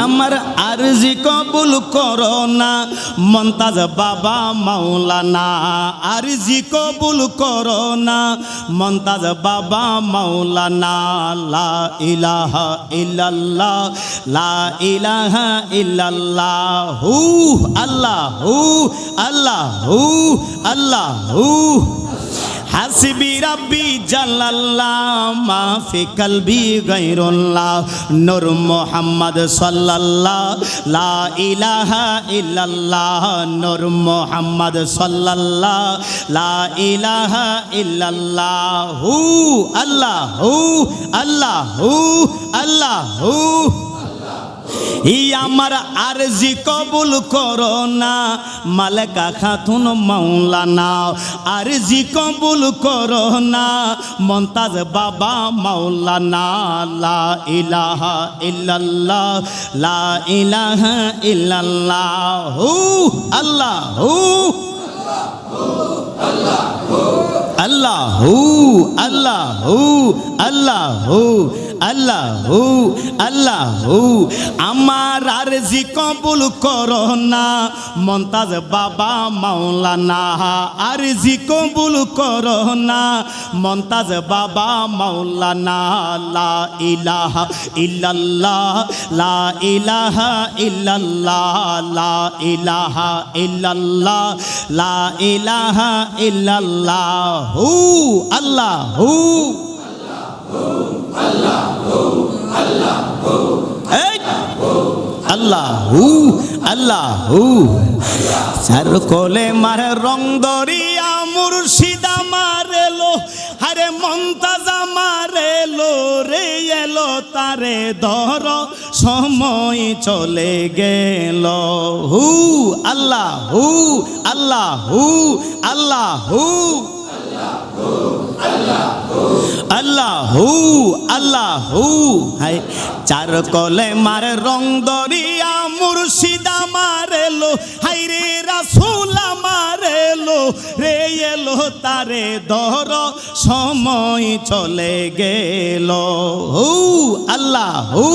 আমার আরজি কবুল করো না মমতাজ বাবা মাওলানা, আরজি কবুল করো না মমতাজ বাবা মাওলানা। লা ইলাহা ইল্লাল্লাহ, লা ইলাহা ইল্লাল্লাহু আল্লাহু আল্লাহু আল্লাহু হাসবি রাব্বি জাল্লাল্লাহ মা ফি কলবি গায়রুল্লাহ নূর মুহাম্মদ সাল্লাল্লাহ লা ইলাহা ইল্লাল্লাহ নূর মুহাম্মদ সাল্লাল্লাহ লা ইলাহা ইল্লাল্লাহু আল্লাহু আল্লাহু আল্লাহু। ই আমার আরজি কবুল করো না মালেকা খাতুন মাওলানা, আরজি কবুল করো না মমতাজ বাবা মাওলানা। লা ইলাহা ইল্লাল্লাহ, লা ইলাহা ইল্লাল্লাহু আল্লাহু আল্লাহু আল্লাহু আল্লাহু আল্লাহু আল্লাহু। আমার আরজি কবুল করো না মমতাজ বাবা মাওলানা, আরজি কবুল করো না মমতাজ বাবা মাওলানা। লা ইলাহা ইল্লাল্লাহ, লা ইলাহা ইল্লাল্লাহ, লা ইলাহা ইল্লাল্লাহ, লা ইলাহা ইল্লাল্লাহু আল্লাহু আল্লাহু আল্লাহু। সার কোলে মারে রং দরিয়া মুর্শিদা মারেলো, আরে মমতাজা মারেলো রে এলো তারে ধর সময় চলে গেল। হু আল্লাহু আল্লাহু আল্লাহু আল্লাহু আল্লাহু। হায় চার কলে মারে রং দরিয়া মুর্শিদা মারেলো, হাই রে রাসূলা মারেলো রে এলো তারে ধর সময় চলে গেল। হু আল্লাহু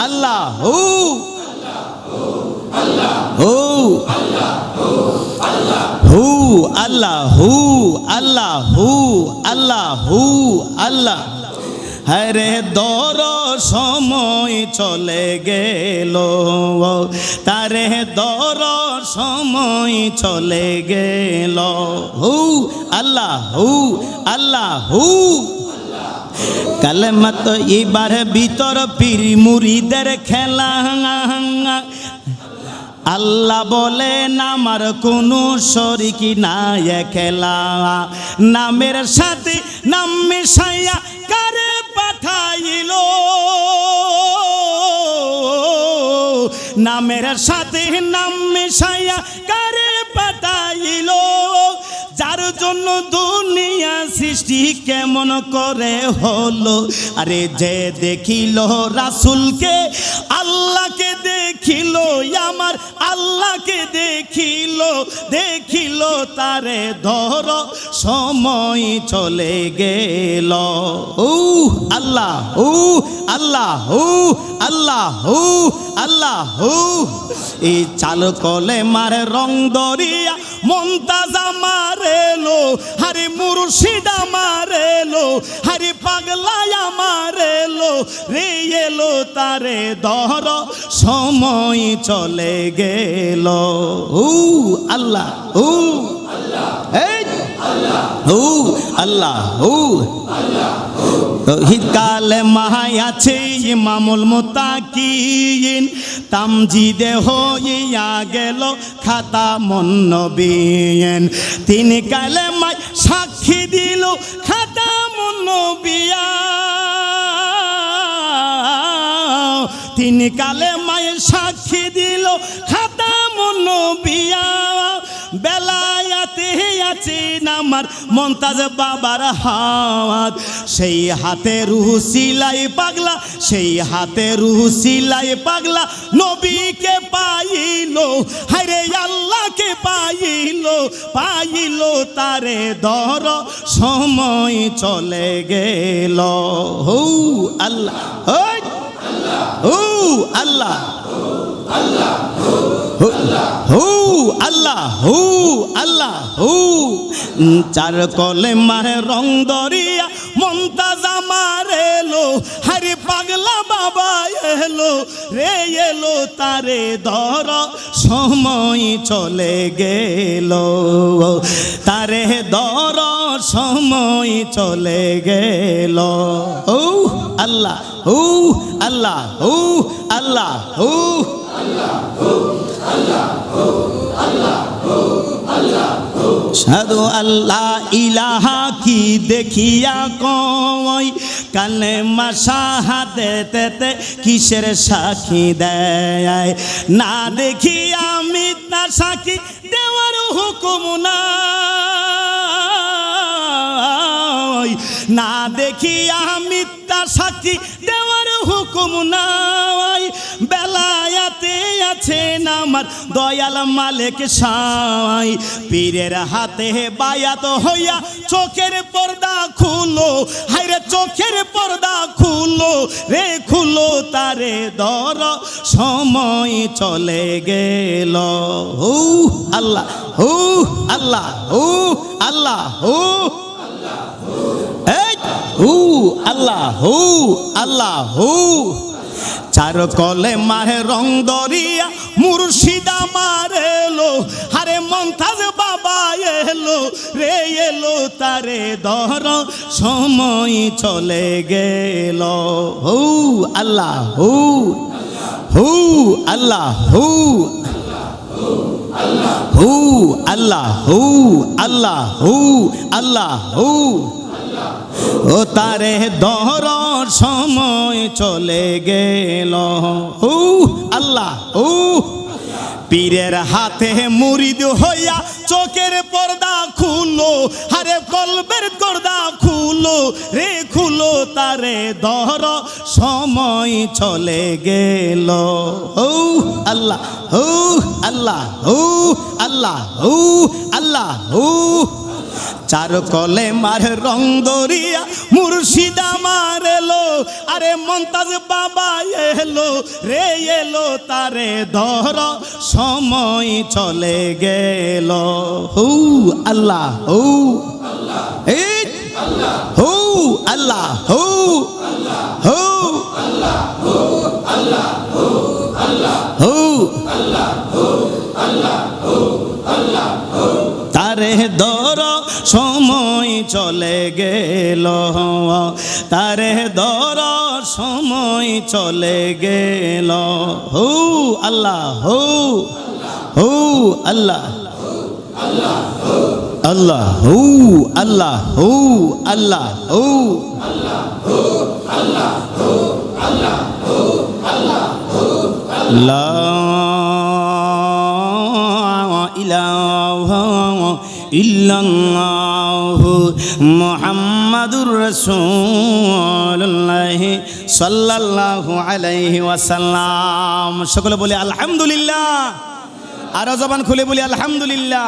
আল্লাহু হু হু আল্লাহু আল্লাহু আল্লাহু আল্লাহ। হরে দর সময় চলে গেল তারে ধর সময় চলে গেল। হু আল্লাহু আল্লাহু। কালেমাত এবার ভিতর পীর মুরিদের খেলা, আল্লাহ বলেন আমার কোনো শরীকি নাই খেলা। নামের সাথে নাম মিশাইয়া কারে পাঠাইল, নামের সাথে নাম মিশাইয়া কারে পাঠাইল। যার জন্য দুনিয়া সৃষ্টি কেমন করে হলো, আরে যে দেখিল রাসূলকে আল্লাহকে দেখিল, আমার আল্লাহকে দেখিল, দেখিল তারে ধর সময় চলে গেল। ও আল্লাহ ও আল্লাহ ও আল্লাহ ও আল্লাহ ও। এই চাল কলে মারে রং দরিয়া মমতাজা মারেলো, হারে মুর্শিদা মারেলো, হারে পাগলায়া মারেলো রে এলো তারে ধর সময় চলে গেল। ও আল্লাহ ও ও আল্লাহ ও। তৌহিদ কালেমা আছে ইমামুল মুত্তাকিন, তামজিদে হইয়া গেল খাতামুন নবিয়্যিন। তিনি কালেমায় সাক্ষী দিল খাতামুন নবিয়্যা, তিনি কালেমায় সাক্ষী দিল খাতামুন নবিয়্যা। বেলায়াতে আছেন আমার মমতাজ বাবার হাত, সেই হাতে রুহ সিলাই পাগলা, সেই হাতে রুহ সিলাই পাগলা নবীকে পাইল, হায়রে আল্লাহকে পাইল, পাইল তারে দর সময় চলে গেল। হু আল্লাহ, হু আল্লাহ, হু আল্লাহ, হু আল্লাহ, হু। চার কলে মারে রং দরিয়া মমতাজ আমার এলো, হারে পাগলা বাবা এলো রে, এলো তারে ধর সময় চলে গেল, তারে ধর সময় চলে গেল। ও আল্লাহ, হু আল্লাহ, হু আল্লাহ, হু সাধু আল্লাহ ইলাহা কি দেখিয়া কই, কানে মাসা হাতে তেতে কিসের সাক্ষী দেয়, না দেখিয়া মিথ্যা সাক্ষী দেওয়ার হুকুম নাই, না দেখিয়া মিথ্যা সাক্ষী দেওয়ার হুকুম নাই, বেলায়াতে আছেন আমার দয়াল মালিক সাই, পীরের হাতে বায়াত হইয়া চোখের পর্দা খুলো, হায়রে চোখের পর্দা খুলো রে, খুলো তারে ধর সময় চলে গেল। হু আল্লাহ, হু আল্লাহ, হু আল্লাহ, হু হু আল্লাহ, হু আল্লাহ, হু। চার কলে মাহে রং দরিয়া মুর্শিদা মারেলো, হারে মমতাজ বাবা এলো রে, এলো তারে ধর সময় চলে গেল। হু আল্লাহ, হু হু আল্লাহ, হু হু আল্লাহ, হু আল্লাহ, হু আল্লাহ, হু। ও তারে ধর সময় চলে গেল। হু আল্লাহ, হু। পীরের হাতে মুরিদ হইয়া চোখের পর্দা খুলো, হারে কলবের পর্দা খুলো রে, খুলো তারে ধর সময় চলে গেল। হু আল্লাহ, হু আল্লাহ, হু আল্লাহ, হু আল্লাহ, হু। চার কলে মার রং দরিয়া মুর্শিদা মারেলো, আরে মমতাজ বাবা এলো রে, এলো তারে ধর সময় চলে গেল। হু আল্লাহ, হু হু আল্লাহ, হু হু হু তারে ধর সময় চলে গেল, তারে ধর সময় চলে গেল। হু আল্লাহ, হু হু আল্লাহ, আল্লাহ, হু আল্লাহ, হু আল্লাহ, হু লা ইলাহা ইল্লাল্লাহু মুহাম্মাদুর রাসূলুল্লাহ সাল্লাল্লাহু আলাইহি ওয়াসাল্লাম। সকলে বলে আলহামদুলিল্লাহ, আরো জবান খুলে বলি আলহামদুলিল্লাহ।